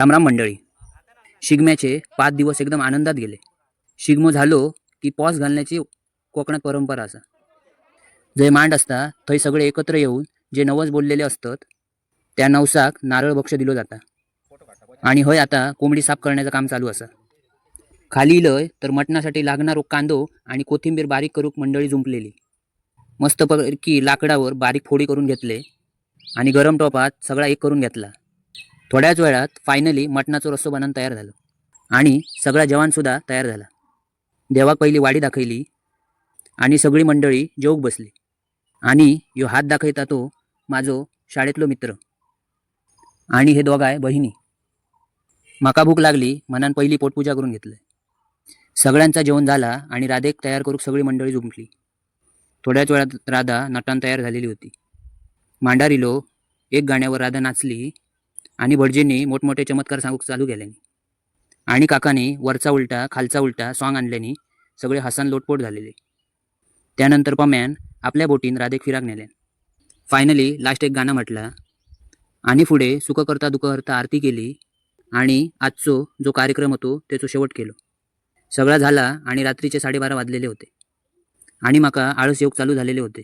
रामराम मंडळी. शिगम्याचे 5 दिवस एकदम आनंदात गेले. शिगमो झालो की पॉस घालण्याची कोकणात परंपरा असा. जय मांड असता थंय सगळे एकत्र येऊन जे नवस बोललेले असतात त्या नवसाक नारळ भक्ष दिलो जाता. आणि हय आता कोंबडी साफ करण्याचं काम चालू असा. खाली इलय तर मटणासाठी लागणारो कांदो आणि कोथिंबीर बारीक करूक मंडळी जुंपलेली. मस्तपैकी लाकडावर बारीक फोडी करून घेतले आणि गरम टोपात सगळा एक करून घेतला. थोड्याच वेळात फायनली मटणाचं रस्सो बनवून तयार झालं आणि सगळा जेवणसुद्धा तयार झाला. देवाक पहिली वाडी दाखयली आणि सगळी मंडळी जेवूक बसली. आणि ह्यो हात दाखयता तो माझो शाळेतलो मित्र आणि हे दोघाय बहिणी. माका भूक लागली म्हणान पहिली पोटपूजा करून घेतलंय. सगळ्यांचा जेवण झाला आणि राधेक तयार करूक सगळी मंडळी जुंपली. थोड्याच वेळात राधा नटान तयार झालेली होती. मांडारिलो एक गाण्यावर राधा नाचली आणि भटजींनी मोठमोठे चमत्कार सांगूक चालू केल्यानी आणि काकांनी वरचा उलटा खालचा उलटा सॉंग आणल्यानी सगळे हसन लोटपोट झालेले. त्यानंतर पम्यान आपल्या बोटीन राधेक फिराक नेल्यान. फायनली लास्ट एक गाणं म्हटला आणि पुढे सुख करता दुःख हरता आरती केली आणि आजचो जो कार्यक्रम होतो त्याचो शेवट केलो. सगळा झाला आणि रात्रीचे 12:30 वाजलेले होते आणि माका आळस येऊक चालू झालेले होते.